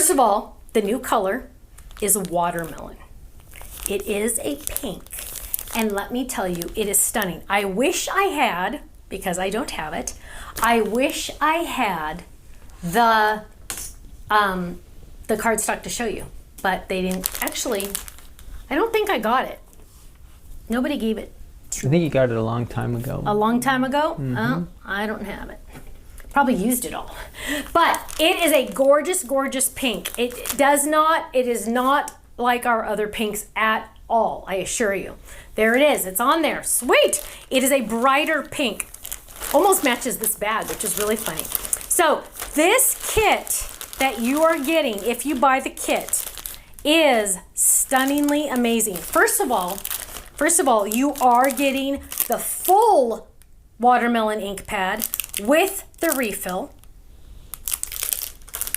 First of all, the new color is watermelon. It is a pink, and let me tell you, it is stunning. I wish I had, because I don't have it, I wish I had the cardstock to show you, but they didn't. Actually, I don't think I got it. Nobody gave it to me. I think you got it a long time ago. A long time ago? Oh, I don't have it. Probably used it all. But it is a gorgeous, gorgeous pink. It is not like our other pinks at all, I assure you. There it is, it's on there, sweet. It is a brighter pink. Almost matches this bag, which is really funny. So this kit that you are getting, if you buy the kit, is stunningly amazing. First of all, you are getting the full watermelon ink pad with the refill.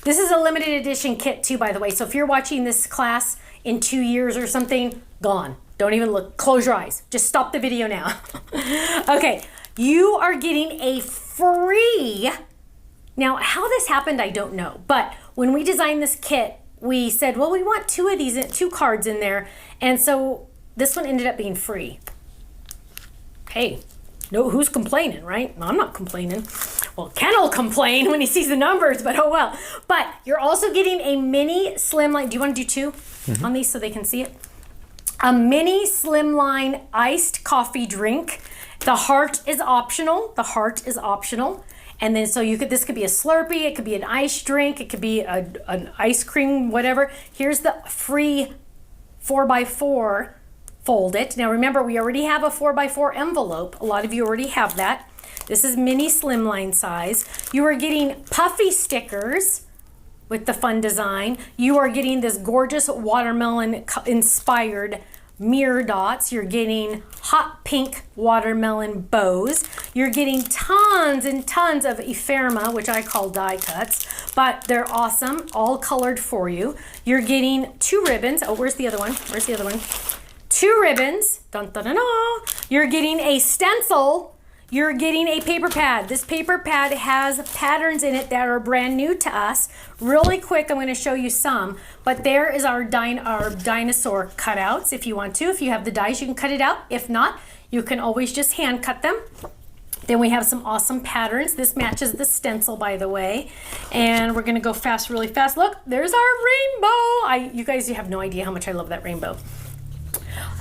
This is a limited edition kit too, by the way. So if you're watching this class in 2 years or something, gone. Don't even look, close your eyes. Just stop the video now. Okay, you are getting a free, now how this happened, I don't know. But when we designed this kit, we said, well, we want 2 of these, 2 cards in there. And so this one ended up being free. Hey, no, who's complaining, right? I'm not complaining. Well, Ken will complain when he sees the numbers, but oh well. But you're also getting a mini Slimline. Do you want to do 2 on these so they can see it? A mini Slimline iced coffee drink. The heart is optional. The heart is optional. And then so you could, this could be a Slurpee, it could be an iced drink, it could be an ice cream, whatever. Here's the free 4x4. Fold it. Now remember, we already have a 4x4 envelope. A lot of you already have that. This is mini Slimline size. You are getting puffy stickers with the fun design. You are getting this gorgeous watermelon inspired mirror dots. You're getting hot pink watermelon bows. You're getting tons and tons of ephemera, which I call die cuts, but they're awesome, all colored for you. You're getting 2 ribbons. Oh, where's the other one? Where's the other one? 2 ribbons. Dun, dun, dun, dun. You're getting a stencil. You're getting a paper pad. This paper pad has patterns in it that are brand new to us. Really quick, I'm going to show you some, but there is our dinosaur cutouts if you want to. If you have the dies, you can cut it out. If not, you can always just hand cut them. Then we have some awesome patterns. This matches the stencil, by the way. And we're going to go fast, really fast. Look, there's our rainbow. You guys, you have no idea how much I love that rainbow.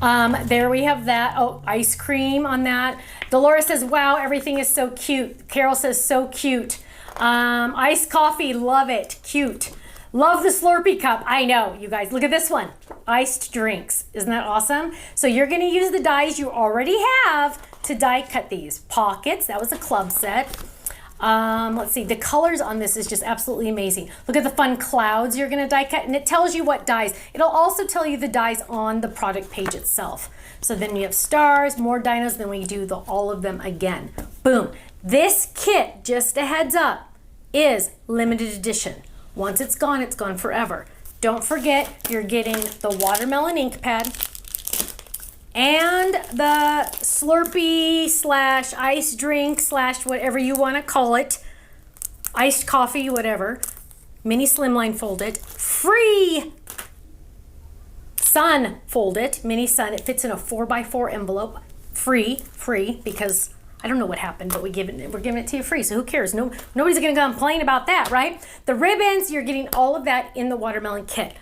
There we have that. Oh, ice cream on that. Dolores says, wow, everything is so cute. Carol says, so cute. Iced coffee, love it, cute. Love the Slurpee cup. I know, you guys, look at this one. Iced drinks, isn't that awesome? So you're gonna use the dies you already have to die cut these. Pockets, that was a club set. Let's see, the colors on this is just absolutely amazing. Look at the fun clouds you're gonna die cut, and it tells you what dies. It'll also tell you the dies on the product page itself. So then you have stars, more dinos, then we do all of them again. Boom. This kit, just a heads up, is limited edition. Once it's gone forever. Don't forget, you're getting the watermelon ink pad and the Slurpee / ice drink / whatever you want to call it, iced coffee, whatever, mini Slimline folded, free sun folded, mini sun. It fits in a 4x4 envelope, free, because I don't know what happened, but we're giving it to you free, so who cares? Nobody's gonna complain about that, right? The ribbons, you're getting all of that in the watermelon kit.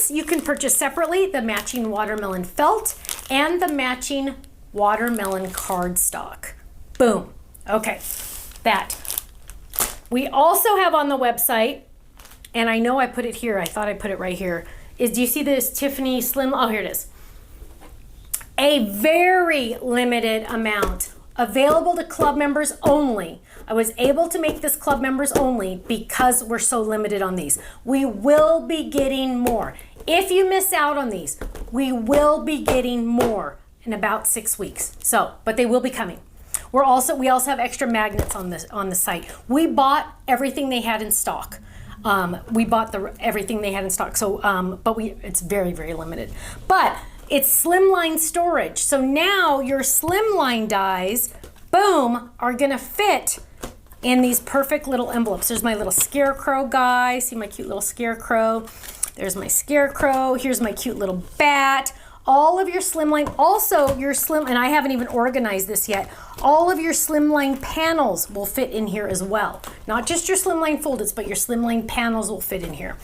You can purchase separately the matching watermelon felt and the matching watermelon cardstock. Boom. Okay, that. We also have on the website, and I know I put it here, I thought I put it right here, do you see this Tiffany Slim? Oh, here it is. A very limited amount available to club members only. I was able to make this club members only because we're so limited on these. We will be getting more. If you miss out on these, we will be getting more in about 6 weeks. So, but they will be coming. We also have extra magnets on the site. We bought everything they had in stock. Everything they had in stock. So, it's very, very limited. But it's Slimline storage. So now your Slimline dies, boom, are gonna fit in these perfect little envelopes. There's my little scarecrow guy. See my cute little scarecrow? There's my scarecrow. Here's my cute little bat. All of your Slimline, also your and I haven't even organized this yet, all of your Slimline panels will fit in here as well. Not just your Slimline foldeds, but your Slimline panels will fit in here.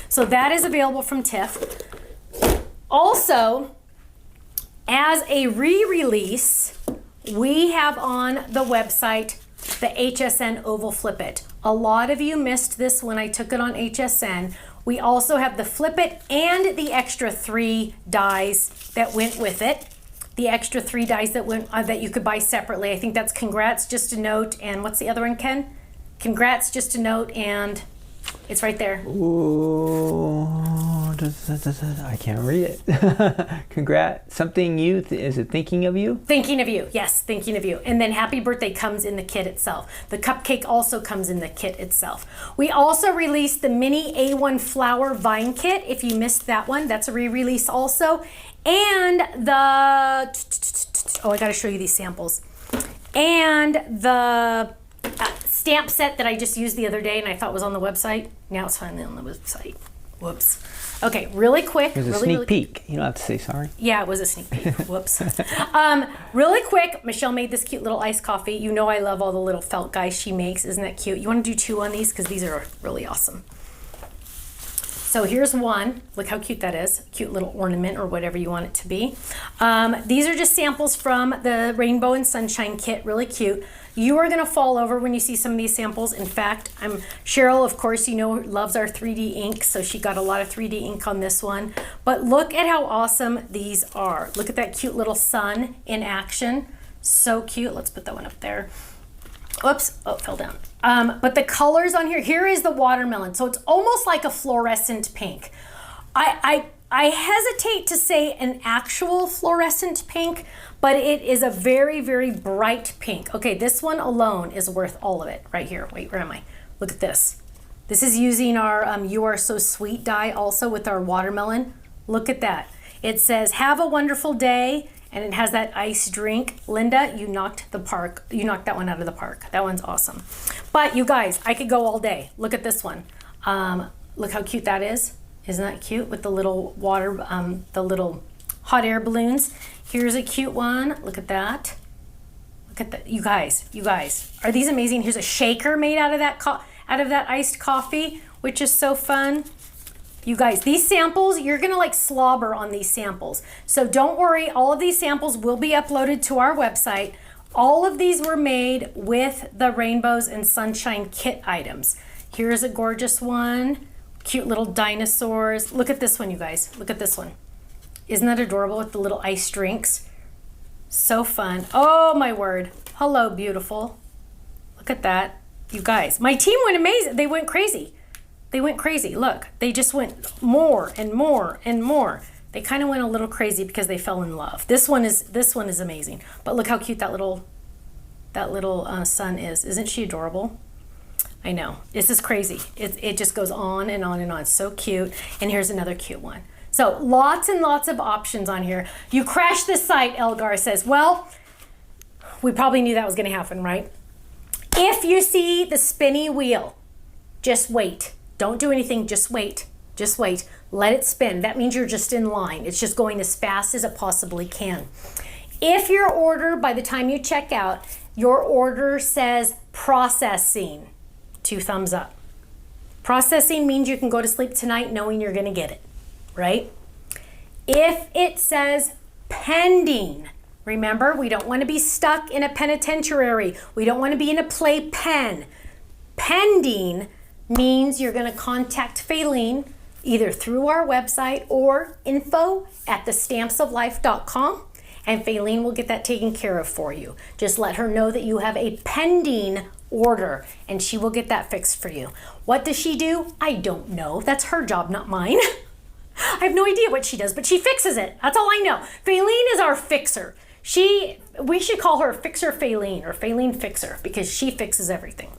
So that is available from Tiff. Also, as a re-release, we have on the website the HSN Oval Flip It. A lot of you missed this when I took it on HSN. We also have the Flip It and the extra 3 dies that went with it. The extra 3 dies that went that you could buy separately. I think that's Congrats, Just a Note, and what's the other one, Ken? Congrats, Just a Note, and it's right there. Ooh, I can't read it. Congrats. Something you, is it Thinking of You? Thinking of You, yes, Thinking of You. And then Happy Birthday comes in the kit itself. The cupcake also comes in the kit itself. We also released the mini A1 flower vine kit. If you missed that one, that's a re-release also. And the, oh, I gotta show you these samples. And the stamp set that I just used the other day and I thought was on the website. Now it's finally on the website. Whoops. Okay, really quick. It was a sneak peek. You don't have to say sorry. Yeah, it was a sneak peek. Whoops. Really quick, Michelle made this cute little iced coffee. You know I love all the little felt guys she makes. Isn't that cute? You want to do 2 on these? Because these are really awesome. So here's one. Look how cute that is. Cute little ornament or whatever you want it to be. These are just samples from the Rainbow and Sunshine kit. Really cute. You are going to fall over when you see some of these samples. In fact, Cheryl, of course, you know, loves our 3D ink, so she got a lot of 3D ink on this one. But look at how awesome these are. Look at that cute little sun in action. So cute. Let's put that one up there. Oops, oh, it fell down. But the colors on here is the watermelon. So it's almost like a fluorescent pink. I hesitate to say an actual fluorescent pink, but it is a very, very bright pink. Okay, this one alone is worth all of it right here. Wait, where am I? Look at this. This is using our You Are So Sweet die also with our watermelon. Look at that. It says, have a wonderful day. And it has that ice drink. Linda, you knocked that one out of the park. That one's awesome. But you guys, I could go all day. Look at this one. Look how cute that is. Isn't that cute with the little water, the little hot air balloons? Here's a cute one. Look at that. Look at that. You guys, are these amazing? Here's a shaker made out of that iced coffee, which is so fun. You guys, these samples, you're gonna like slobber on these samples. So don't worry, all of these samples will be uploaded to our website. All of these were made with the Rainbows and Sunshine kit items. Here's a gorgeous one, cute little dinosaurs. Look at this one, you guys, look at this one. Isn't that adorable with the little ice drinks? So fun. Oh my word, hello beautiful. Look at that, you guys. My team went amazing, they went crazy. They went crazy. Look, they just went more and more and more. They kind of went a little crazy because they fell in love. This one is amazing. But look how cute that little sun is. Isn't she adorable? I know. This is crazy. It just goes on and on and on. So cute. And here's another cute one. So lots and lots of options on here. You crashed the site, Elgar says. Well, we probably knew that was going to happen, right? If you see the spinny wheel, just wait. Don't do anything, just wait. Just wait. Let it spin. That means you're just in line. It's just going as fast as it possibly can. If your order, by the time you check out, your order says processing, 2 thumbs up. Processing means you can go to sleep tonight knowing you're going to get it, right? If it says pending, remember, we don't want to be stuck in a penitentiary. We don't want to be in a playpen. Pending means you're going to contact Faylene either through our website or info@thestampsoflife.com, and Faylene will get that taken care of for you. Just let her know that you have a pending order and she will get that fixed for you. What does she do? I don't know. That's her job, not mine. I have no idea what she does, but she fixes it. That's all I know. Faylene is our fixer. We should call her Fixer Faylene or Faylene Fixer because she fixes everything.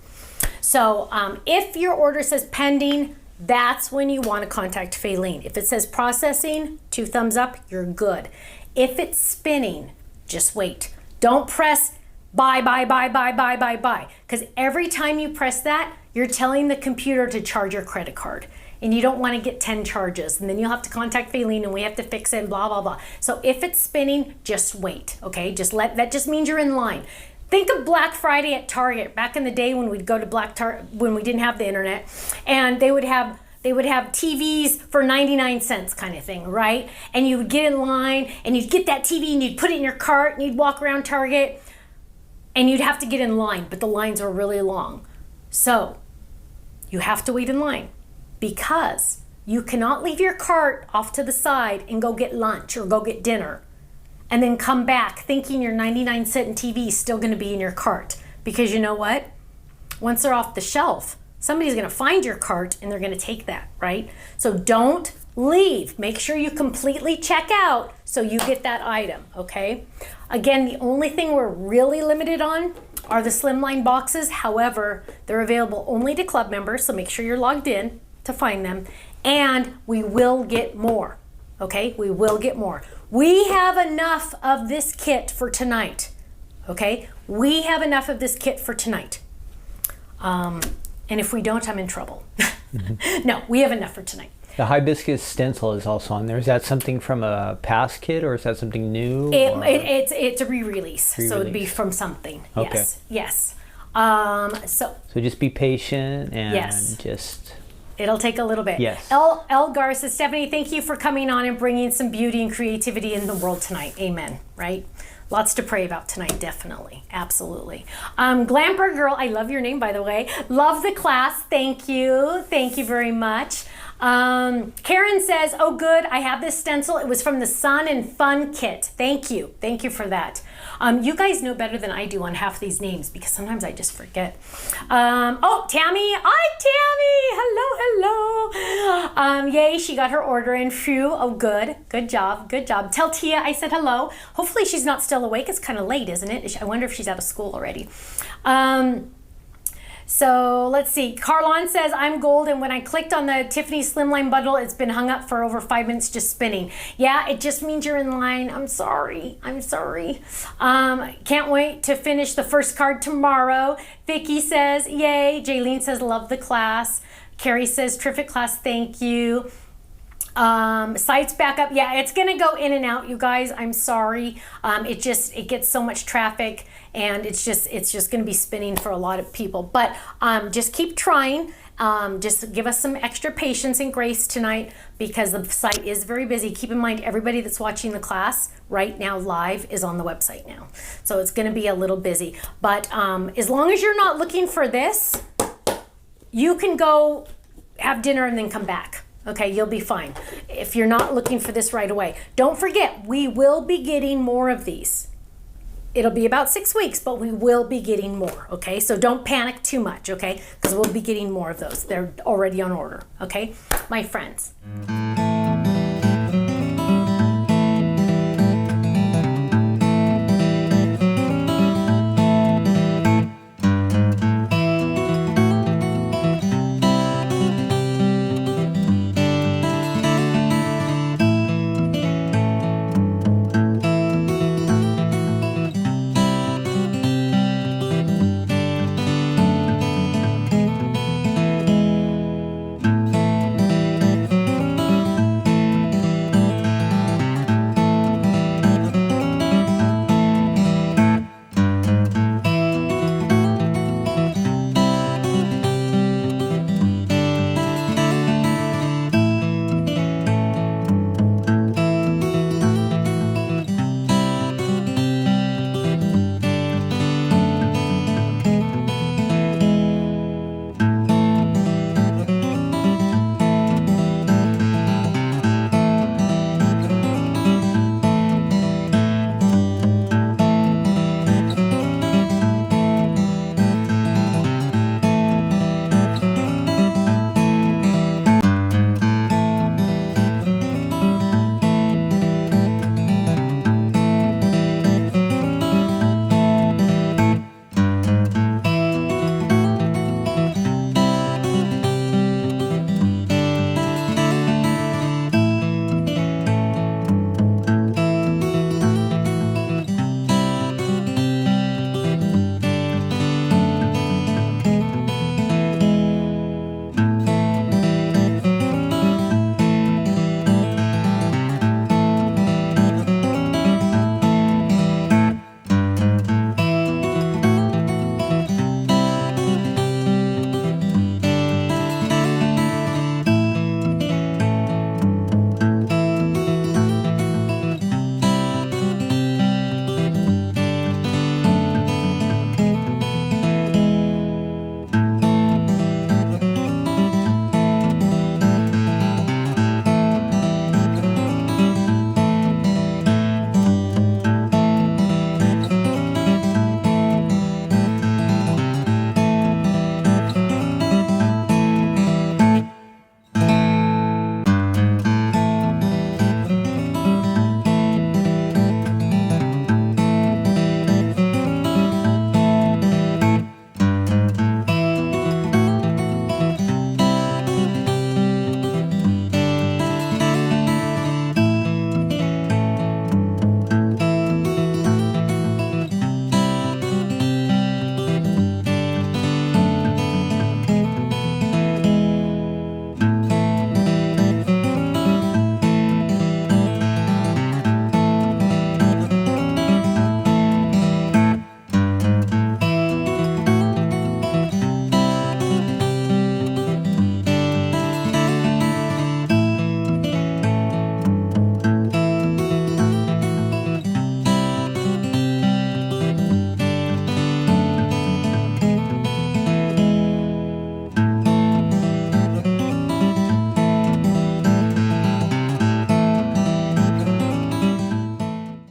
So if your order says pending, that's when you want to contact Faylene. If it says processing, 2 thumbs up, you're good. If it's spinning, just wait. Don't press buy, buy, buy, buy, buy, buy, buy. Because every time you press that, you're telling the computer to charge your credit card. And you don't want to get 10 charges. And then you'll have to contact Faylene and we have to fix it and blah, blah, blah. So if it's spinning, just wait, okay? That just means you're in line. Think of Black Friday at Target back in the day when we'd go to when we didn't have the internet, and they would have TVs for 99 cents kind of thing, right? And you would get in line and you'd get that TV and you'd put it in your cart and you'd walk around Target and you'd have to get in line, but the lines were really long. So you have to wait in line because you cannot leave your cart off to the side and go get lunch or go get dinner and then come back thinking your 99-cent TV is still going to be in your cart. Because you know what? Once they're off the shelf, somebody's going to find your cart and they're going to take that, right? So don't leave. Make sure you completely check out so you get that item, okay? Again, the only thing we're really limited on are the Slimline boxes. However, they're available only to club members, so make sure you're logged in to find them. And we will get more, okay? We will get more. We have enough of this kit for tonight, okay? We have enough of this kit for tonight. And if we don't, I'm in trouble. No, we have enough for tonight. The hibiscus stencil is also on there. Is that something from a past kit or is that something new? It's a re-release, so it'd be from something. Okay. Yes. So just be patient and yes. just... It'll take a little bit. Yes. Elgar says, Stephanie, thank you for coming on and bringing some beauty and creativity in the world tonight. Amen. Right? Lots to pray about tonight, definitely. Absolutely. Glamper Girl, I love your name, by the way. Love the class. Thank you. Thank you very much. Karen says, oh good, I have this stencil. It was from the Sun and Fun kit. Thank you. Thank you for that. You guys know better than I do on half these names because sometimes I just forget. Oh, Tammy. Hi, Tammy. Hello. Yay, she got her order in. Phew. Oh, good. Good job. Good job. Tell Tia I said hello. Hopefully she's not still awake. It's kind of late, isn't it? I wonder if she's out of school already. So let's see. Carlon says, I'm gold, and when I clicked on the Tiffany Slimline bundle, it's been hung up for over 5 minutes just spinning. Yeah, it just means you're in line. I'm sorry. Can't wait to finish the first card tomorrow. Vicky says, yay. Jaylene says, love the class. Carrie says, terrific class, thank you. Sites back up. Yeah, it's gonna go in and out, you guys. I'm sorry. It gets so much traffic and it's just gonna be spinning for a lot of people. But just keep trying. Just give us some extra patience and grace tonight because the site is very busy. Keep in mind, everybody that's watching the class right now live is on the website now. So it's gonna be a little busy. But as long as you're not looking for this, you can go have dinner and then come back. Okay, you'll be fine if you're not looking for this right away. Don't forget, we will be getting more of these. It'll be about 6 weeks, but we will be getting more, okay? So don't panic too much, okay? Because we'll be getting more of those. They're already on order, okay? My friends.